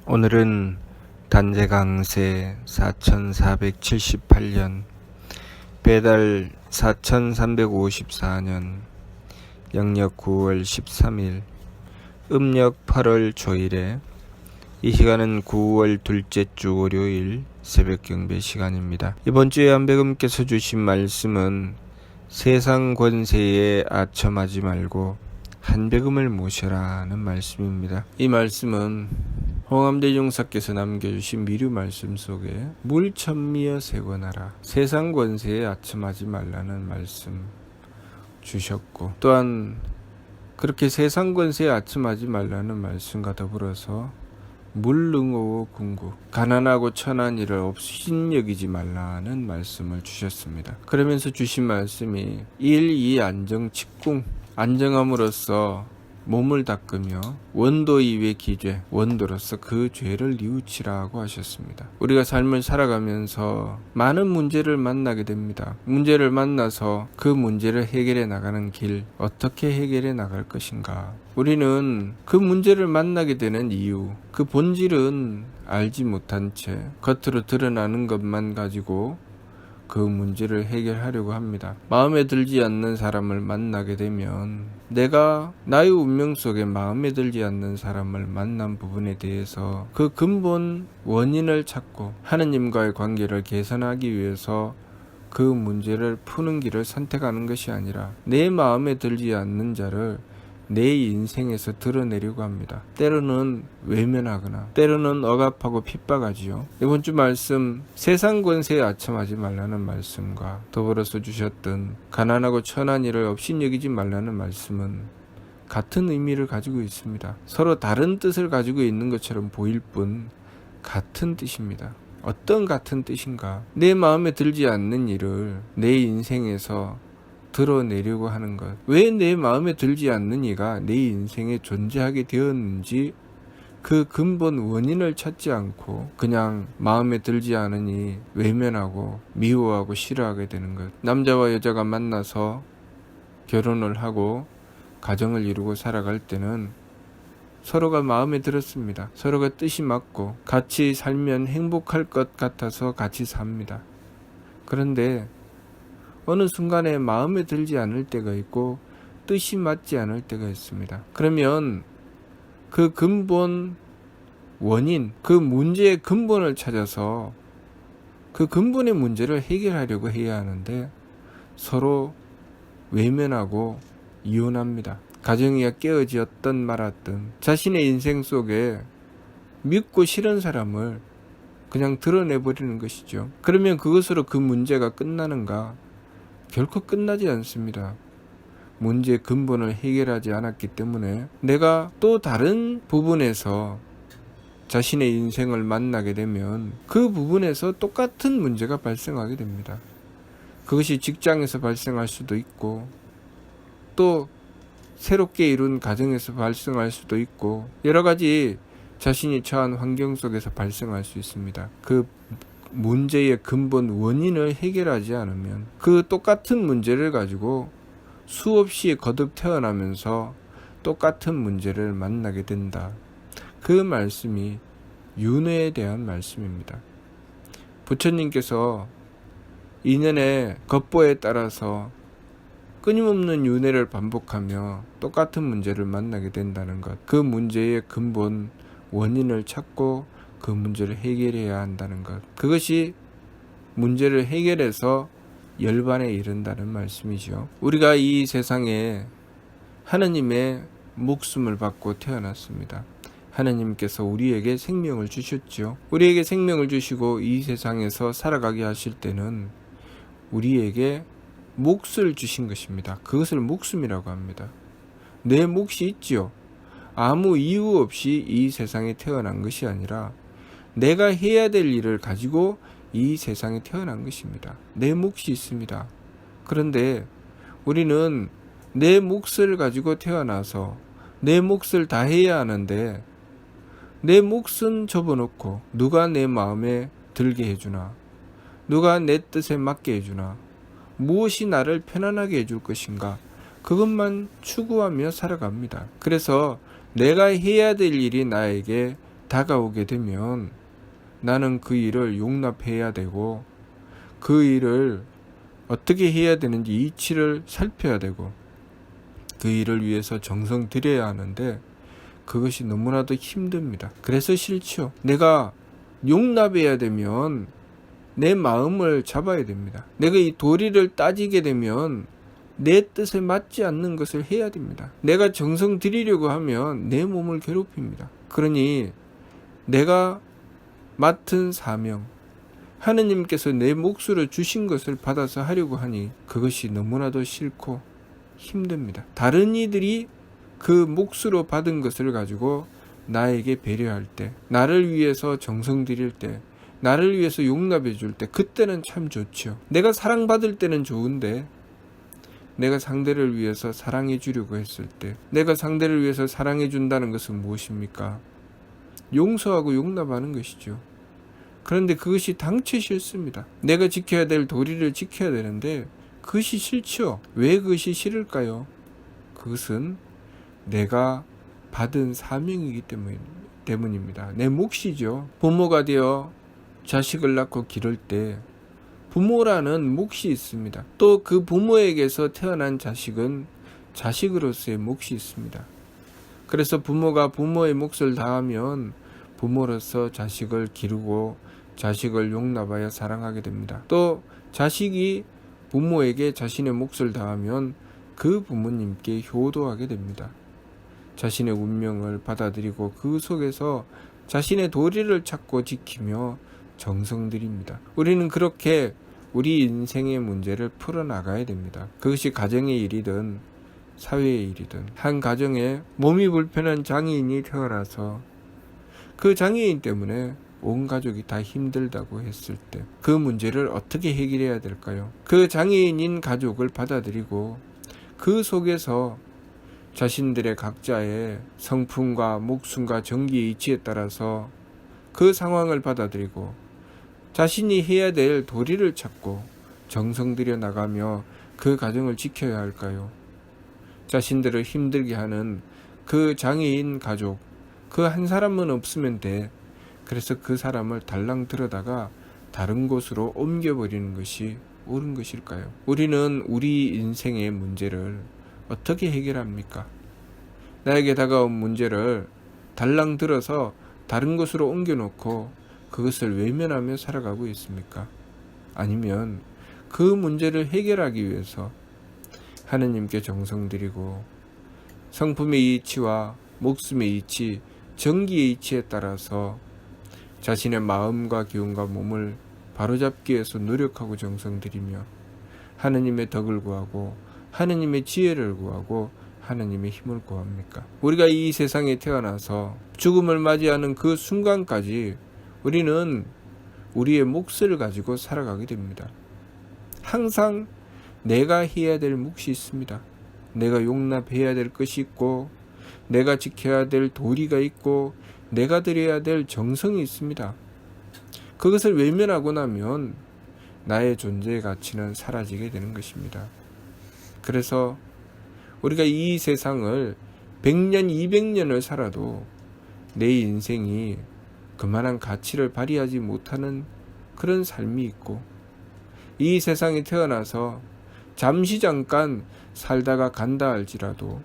오늘은 단재강세 4478년 배달 4354년 양력 9월 13일 음력 8월 초일에 이 시간은 9월 둘째 주 월요일 새벽 경배 시간입니다. 이번 주에 안배금께서 주신 말씀은 세상 권세에 아첨하지 말고 한배금을 모셔라는 말씀입니다. 이 말씀은 홍암대종사께서 남겨주신 미류 말씀 속에 물천미여 세권하라, 세상 권세에 아첨하지 말라는 말씀 주셨고, 또한 그렇게 세상 권세에 아첨하지 말라는 말씀과 더불어서 물능오고 궁국, 가난하고 천한 이를 업신여기지 말라는 말씀을 주셨습니다. 그러면서 주신 말씀이 1. 2. 안정 직궁, 안정함으로써 몸을 닦으며 원도 이외 기죄, 원도로서 그 죄를 뉘우치라고 하셨습니다. 우리가 삶을 살아가면서 많은 문제를 만나게 됩니다. 문제를 만나서 그 문제를 해결해 나가는 길, 어떻게 해결해 나갈 것인가. 우리는 그 문제를 만나게 되는 이유, 그 본질은 알지 못한 채 겉으로 드러나는 것만 가지고 그 문제를 해결하려고 합니다. 마음에 들지 않는 사람을 만나게 되면 내가 나의 운명 속에 마음에 들지 않는 사람을 만난 부분에 대해서 그 근본 원인을 찾고 하느님과의 관계를 개선하기 위해서 그 문제를 푸는 길을 선택하는 것이 아니라 내 마음에 들지 않는 자를 내 인생에서 드러내려고 합니다. 때로는 외면하거나 때로는 억압하고 핍박하지요. 이번 주 말씀 세상 권세에 아첨하지 말라는 말씀과 더불어서 주셨던 가난하고 천한 이를 업신여기지 말라는 말씀은 같은 의미를 가지고 있습니다. 서로 다른 뜻을 가지고 있는 것처럼 보일 뿐 같은 뜻입니다. 어떤 같은 뜻인가? 내 마음에 들지 않는 일을 내 인생에서 드러내려고 하는 것. 왜 내 마음에 들지 않는 이가 내 인생에 존재하게 되었는지 그 근본 원인을 찾지 않고 그냥 마음에 들지 않으니 외면하고 미워하고 싫어하게 되는 것. 남자와 여자가 만나서 결혼을 하고 가정을 이루고 살아갈 때는 서로가 마음에 들었습니다. 서로가 뜻이 맞고 같이 살면 행복할 것 같아서 같이 삽니다. 그런데 어느 순간에 마음에 들지 않을 때가 있고 뜻이 맞지 않을 때가 있습니다. 그러면 그 근본 원인, 그 문제의 근본을 찾아서 그 근본의 문제를 해결하려고 해야 하는데 서로 외면하고 이혼합니다. 가정이 깨어지었던 말았던 자신의 인생 속에 믿고 싫은 사람을 그냥 드러내버리는 것이죠. 그러면 그것으로 그 문제가 끝나는가? 결코 끝나지 않습니다. 문제의 근본을 해결하지 않았기 때문에 내가 또 다른 부분에서 자신의 인생을 만나게 되면 그 부분에서 똑같은 문제가 발생하게 됩니다. 그것이 직장에서 발생할 수도 있고 또 새롭게 이룬 가정에서 발생할 수도 있고 여러 가지 자신이 처한 환경 속에서 발생할 수 있습니다. 그 문제의 근본 원인을 해결하지 않으면 그 똑같은 문제를 가지고 수없이 거듭 태어나면서 똑같은 문제를 만나게 된다. 그 말씀이 윤회에 대한 말씀입니다. 부처님께서 인연의 겉보에 따라서 끊임없는 윤회를 반복하며 똑같은 문제를 만나게 된다는 것, 그 문제의 근본 원인을 찾고 그 문제를 해결해야 한다는 것, 그것이 문제를 해결해서 열반에 이른다는 말씀이죠. 우리가 이 세상에 하느님의 목숨을 받고 태어났습니다. 하느님께서 우리에게 생명을 주셨죠. 우리에게 생명을 주시고 이 세상에서 살아가게 하실 때는 우리에게 몫을 주신 것입니다. 그것을 목숨이라고 합니다. 내 몫이 있지요. 아무 이유 없이 이 세상에 태어난 것이 아니라 내가 해야 될 일을 가지고 이 세상에 태어난 것입니다. 내 몫이 있습니다. 그런데 우리는 내 몫을 가지고 태어나서 내 몫을 다 해야 하는데 내 몫은 접어놓고 누가 내 마음에 들게 해주나, 누가 내 뜻에 맞게 해주나, 무엇이 나를 편안하게 해줄 것인가, 그것만 추구하며 살아갑니다. 그래서 내가 해야 될 일이 나에게 다가오게 되면 나는 그 일을 용납해야 되고 그 일을 어떻게 해야 되는지 이치를 살펴야 되고 그 일을 위해서 정성 들여야 하는데 그것이 너무나도 힘듭니다. 그래서 싫죠. 내가 용납해야 되면 내 마음을 잡아야 됩니다. 내가 이 도리를 따지게 되면 내 뜻에 맞지 않는 것을 해야 됩니다. 내가 정성 들이려고 하면 내 몸을 괴롭힙니다. 그러니 내가 맡은 사명, 하느님께서 내 몫으로 주신 것을 받아서 하려고 하니 그것이 너무나도 싫고 힘듭니다. 다른 이들이 그 몫으로 받은 것을 가지고 나에게 배려할 때, 나를 위해서 정성 들일 때, 나를 위해서 용납해 줄 때, 그때는 참 좋죠. 내가 사랑받을 때는 좋은데 내가 상대를 위해서 사랑해 주려고 했을 때, 내가 상대를 위해서 사랑해 준다는 것은 무엇입니까? 용서하고 용납하는 것이죠. 그런데 그것이 당최 싫습니다. 내가 지켜야 될 도리를 지켜야 되는데 그것이 싫죠. 왜 그것이 싫을까요? 그것은 내가 받은 사명이기 때문입니다. 내 몫이죠. 부모가 되어 자식을 낳고 기를 때 부모라는 몫이 있습니다. 또 그 부모에게서 태어난 자식은 자식으로서의 몫이 있습니다. 그래서 부모가 부모의 몫을 다하면 부모로서 자식을 기르고 자식을 용납하여 사랑하게 됩니다. 또 자식이 부모에게 자신의 몫을 다하면 그 부모님께 효도하게 됩니다. 자신의 운명을 받아들이고 그 속에서 자신의 도리를 찾고 지키며 정성 들입니다. 우리는 그렇게 우리 인생의 문제를 풀어나가야 됩니다. 그것이 가정의 일이든 사회의 일이든, 한 가정에 몸이 불편한 장애인이 태어나서 그 장애인 때문에 온 가족이 다 힘들다고 했을 때 그 문제를 어떻게 해결해야 될까요? 그 장애인인 가족을 받아들이고 그 속에서 자신들의 각자의 성품과 목숨과 정기의 이치에 따라서 그 상황을 받아들이고 자신이 해야 될 도리를 찾고 정성 들여 나가며 그 가정을 지켜야 할까요? 자신들을 힘들게 하는 그 장애인 가족, 그 한 사람은 없으면 돼. 그래서 그 사람을 달랑 들여다가 다른 곳으로 옮겨버리는 것이 옳은 것일까요? 우리는 우리 인생의 문제를 어떻게 해결합니까? 나에게 다가온 문제를 달랑 들어서 다른 곳으로 옮겨놓고 그것을 외면하며 살아가고 있습니까? 아니면 그 문제를 해결하기 위해서 하느님께 정성 들이고 성품의 이치와 목숨의 이치, 정기의 이치에 따라서 자신의 마음과 기운과 몸을 바로잡기 위해서 노력하고 정성 들이며 하느님의 덕을 구하고 하느님의 지혜를 구하고 하느님의 힘을 구합니까? 우리가 이 세상에 태어나서 죽음을 맞이하는 그 순간까지 우리는 우리의 몫을 가지고 살아가게 됩니다. 항상 내가 해야 될 몫이 있습니다. 내가 용납해야 될 것이 있고 내가 지켜야 될 도리가 있고 내가 드려야 될 정성이 있습니다. 그것을 외면하고 나면 나의 존재의 가치는 사라지게 되는 것입니다. 그래서 우리가 이 세상을 100년, 200년을 살아도 내 인생이 그만한 가치를 발휘하지 못하는 그런 삶이 있고 이 세상에 태어나서 잠시 잠깐 살다가 간다 할지라도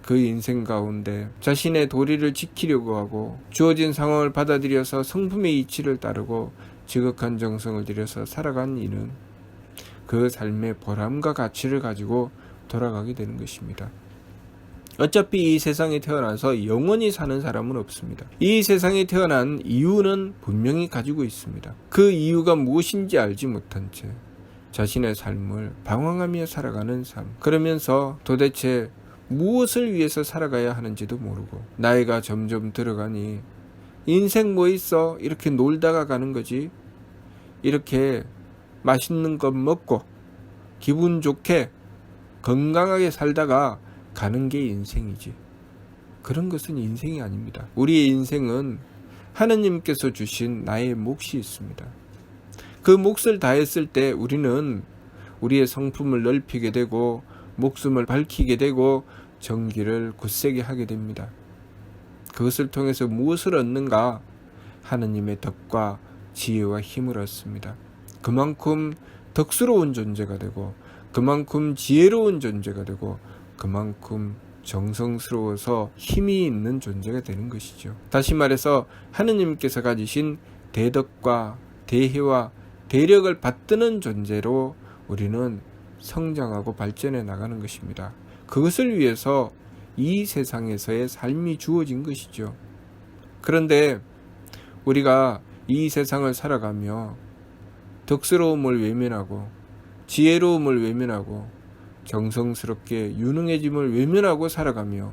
그 인생 가운데 자신의 도리를 지키려고 하고 주어진 상황을 받아들여서 성품의 이치를 따르고 지극한 정성을 들여서 살아간 이는 그 삶의 보람과 가치를 가지고 돌아가게 되는 것입니다. 어차피 이 세상에 태어나서 영원히 사는 사람은 없습니다. 이 세상에 태어난 이유는 분명히 가지고 있습니다. 그 이유가 무엇인지 알지 못한 채 자신의 삶을 방황하며 살아가는 삶, 그러면서 도대체 무엇을 위해서 살아가야 하는지도 모르고 나이가 점점 들어가니 인생 뭐 있어? 이렇게 놀다가 가는 거지. 이렇게 맛있는 것 먹고 기분 좋게 건강하게 살다가 가는 게 인생이지. 그런 것은 인생이 아닙니다. 우리의 인생은 하느님께서 주신 나의 몫이 있습니다. 그 몫을 다했을 때 우리는 우리의 성품을 넓히게 되고 목숨을 밝히게 되고 정기를 굳세게 하게 됩니다. 그것을 통해서 무엇을 얻는가? 하느님의 덕과 지혜와 힘을 얻습니다. 그만큼 덕스러운 존재가 되고, 그만큼 지혜로운 존재가 되고, 그만큼 정성스러워서 힘이 있는 존재가 되는 것이죠. 다시 말해서 하느님께서 가지신 대덕과 대혜와 대력을 받드는 존재로 우리는 성장하고 발전해 나가는 것입니다. 그것을 위해서 이 세상에서의 삶이 주어진 것이죠. 그런데 우리가 이 세상을 살아가며 덕스러움을 외면하고 지혜로움을 외면하고 정성스럽게 유능해짐을 외면하고 살아가며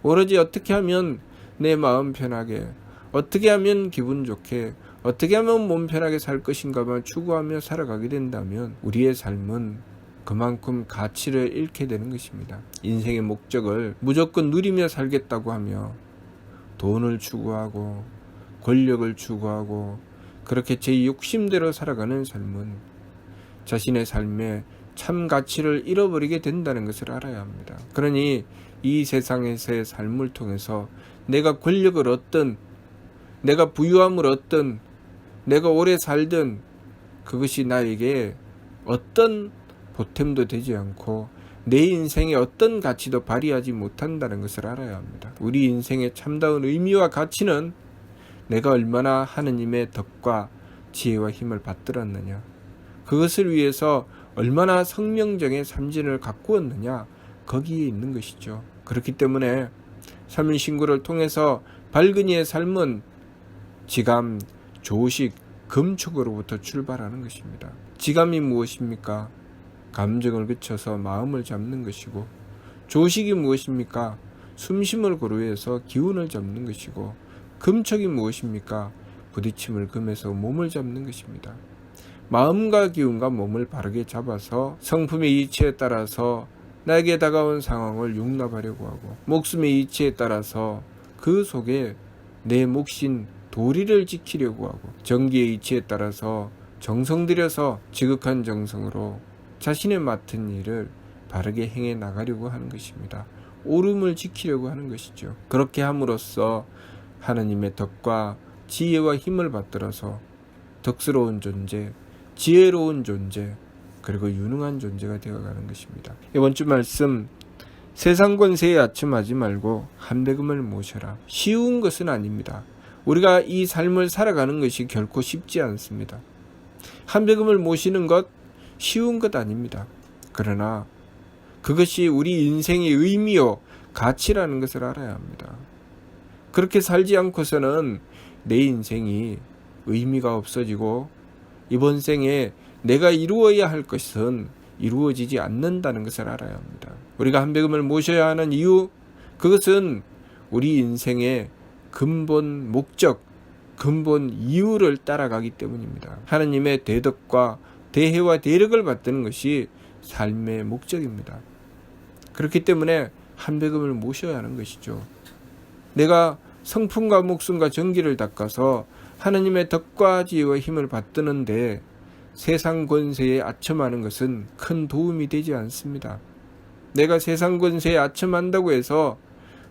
오로지 어떻게 하면 내 마음 편하게, 어떻게 하면 기분 좋게, 어떻게 하면 몸 편하게 살 것인가만 추구하며 살아가게 된다면 우리의 삶은 그만큼 가치를 잃게 되는 것입니다. 인생의 목적을 무조건 누리며 살겠다고 하며 돈을 추구하고 권력을 추구하고 그렇게 제 욕심대로 살아가는 삶은 자신의 삶에 참 가치를 잃어버리게 된다는 것을 알아야 합니다. 그러니 이 세상에서의 삶을 통해서 내가 권력을 얻든 내가 부유함을 얻든 내가 오래 살든 그것이 나에게 어떤 보탬도 되지 않고 내 인생에 어떤 가치도 발휘하지 못한다는 것을 알아야 합니다. 우리 인생의 참다운 의미와 가치는 내가 얼마나 하느님의 덕과 지혜와 힘을 받들었느냐, 그것을 위해서 얼마나 성명정의 삼진을 가꾸었느냐, 거기에 있는 것이죠. 그렇기 때문에 삼일신고를 통해서 밝은 이의 삶은 지감, 조식, 금축으로부터 출발하는 것입니다. 지감이 무엇입니까? 감정을 그쳐서 마음을 잡는 것이고, 조식이 무엇입니까? 숨심을 고루해서 기운을 잡는 것이고, 금척이 무엇입니까? 부딪힘을 금해서 몸을 잡는 것입니다. 마음과 기운과 몸을 바르게 잡아서 성품의 이치에 따라서 나에게 다가온 상황을 용납하려고 하고, 목숨의 이치에 따라서 그 속에 내 몫인 도리를 지키려고 하고, 정기의 이치에 따라서 정성 들여서 지극한 정성으로 자신의 맡은 일을 바르게 행해 나가려고 하는 것입니다. 옳음을 지키려고 하는 것이죠. 그렇게 함으로써 하느님의 덕과 지혜와 힘을 받들어서 덕스러운 존재, 지혜로운 존재, 그리고 유능한 존재가 되어가는 것입니다. 이번 주 말씀, 세상 권세에 아첨하지 말고 한배금을 모셔라. 쉬운 것은 아닙니다. 우리가 이 삶을 살아가는 것이 결코 쉽지 않습니다. 한배금을 모시는 것 쉬운 것 아닙니다. 그러나 그것이 우리 인생의 의미요 가치라는 것을 알아야 합니다. 그렇게 살지 않고서는 내 인생이 의미가 없어지고 이번 생에 내가 이루어야 할 것은 이루어지지 않는다는 것을 알아야 합니다. 우리가 한배금을 모셔야 하는 이유, 그것은 우리 인생의 근본 목적, 근본 이유를 따라가기 때문입니다. 하느님의 대덕과 대혜와 대력을 받드는 것이 삶의 목적입니다. 그렇기 때문에 한배금을 모셔야 하는 것이죠. 내가 성품과 목숨과 정기를 닦아서 하느님의 덕과 지혜와 힘을 받드는데 세상 권세에 아첨하는 것은 큰 도움이 되지 않습니다. 내가 세상 권세에 아첨한다고 해서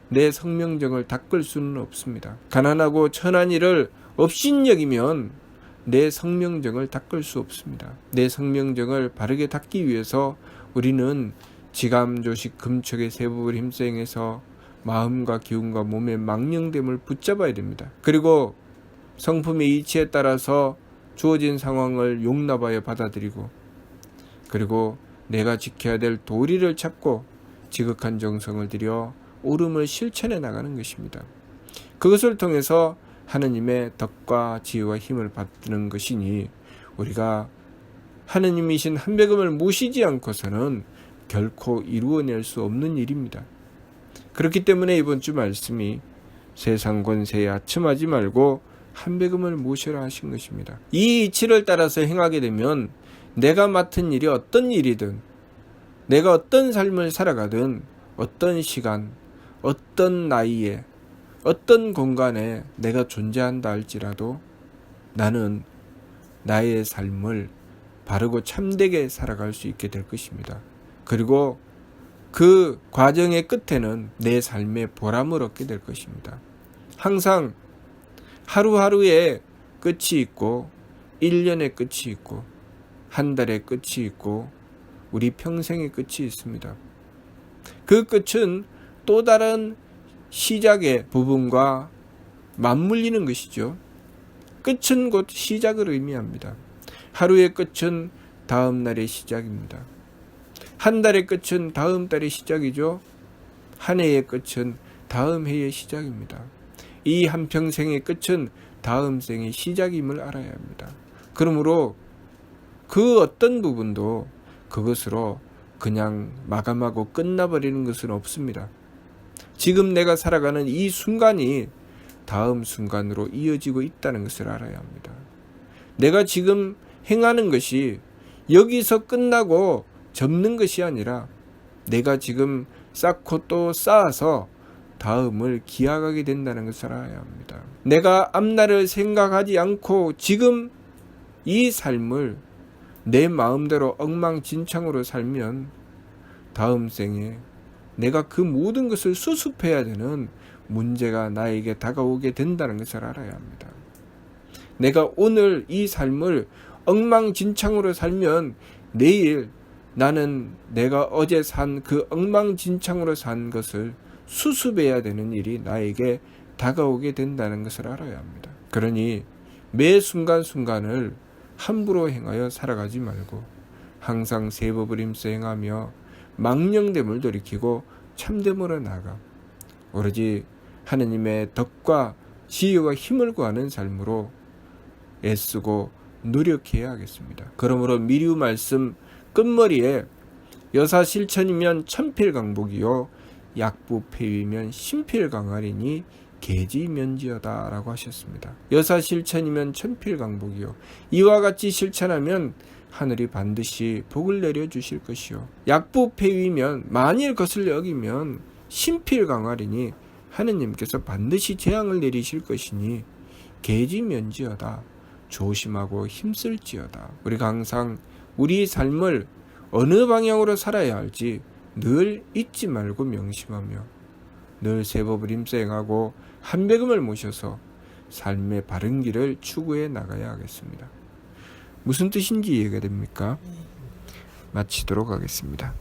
내 성명정을 닦을 수는 없습니다. 가난하고 천한 일을 업신여기면 내 성명정을 닦을 수 없습니다. 내 성명정을 바르게 닦기 위해서 우리는 지감, 조식, 금척의 세법을 힘써 행해서 마음과 기운과 몸의 망령됨을 붙잡아야 됩니다. 그리고 성품의 이치에 따라서 주어진 상황을 용납하여 받아들이고, 그리고 내가 지켜야 될 도리를 찾고 지극한 정성을 들여 옳음을 실천해 나가는 것입니다. 그것을 통해서 하느님의 덕과 지혜와 힘을 받는 것이니 우리가 하느님이신 한배금을 모시지 않고서는 결코 이루어낼 수 없는 일입니다. 그렇기 때문에 이번 주 말씀이 세상 권세에 아첨하지 말고 한배금을 모셔라 하신 것입니다. 이 이치를 따라서 행하게 되면 내가 맡은 일이 어떤 일이든, 내가 어떤 삶을 살아가든, 어떤 시간, 어떤 나이에, 어떤 공간에 내가 존재한다 할지라도 나는 나의 삶을 바르고 참되게 살아갈 수 있게 될 것입니다. 그리고 그 과정의 끝에는 내 삶의 보람을 얻게 될 것입니다. 항상 하루하루에 끝이 있고 1년의 끝이 있고 한 달의 끝이 있고 우리 평생의 끝이 있습니다. 그 끝은 또 다른 시작의 부분과 맞물리는 것이죠. 끝은 곧 시작을 의미합니다. 하루의 끝은 다음 날의 시작입니다. 한 달의 끝은 다음 달의 시작이죠. 한 해의 끝은 다음 해의 시작입니다. 이 한평생의 끝은 다음 생의 시작임을 알아야 합니다. 그러므로 그 어떤 부분도 그것으로 그냥 마감하고 끝나버리는 것은 없습니다. 지금 내가 살아가는 이 순간이 다음 순간으로 이어지고 있다는 것을 알아야 합니다. 내가 지금 행하는 것이 여기서 끝나고 접는 것이 아니라 내가 지금 쌓고 또 쌓아서 다음을 기약하게 된다는 것을 알아야 합니다. 내가 앞날을 생각하지 않고 지금 이 삶을 내 마음대로 엉망진창으로 살면 다음 생에 내가 그 모든 것을 수습해야 되는 문제가 나에게 다가오게 된다는 것을 알아야 합니다. 내가 오늘 이 삶을 엉망진창으로 살면 내일 나는 내가 어제 산 그 엉망진창으로 산 것을 수습해야 되는 일이 나에게 다가오게 된다는 것을 알아야 합니다. 그러니 매 순간순간을 함부로 행하여 살아가지 말고 항상 새 법을 힘써 행하며 망령됨을 돌이키고 참됨으로 나아가 오로지 하느님의 덕과 지혜와 힘을 구하는 삶으로 애쓰고 노력해야 하겠습니다. 그러므로 미리우 말씀 끝머리에 여사 실천이면 천필강복이요 약부 폐위면 신필강화리니 계지면지여다 라고 하셨습니다. 여사 실천이면 천필강복이요 이와 같이 실천하면 하늘이 반드시 복을 내려주실 것이요 약부 폐위면 만일 거슬려 어기면 신필강화리니 하느님께서 반드시 재앙을 내리실 것이니 계지면지여다 조심하고 힘쓸지어다. 우리가 항상 우리 삶을 어느 방향으로 살아야 할지 늘 잊지 말고 명심하며 늘 새 법을 힘써 행하고 한배금을 모셔서 삶의 바른 길을 추구해 나가야 하겠습니다. 무슨 뜻인지 이해가 됩니까? 마치도록 하겠습니다.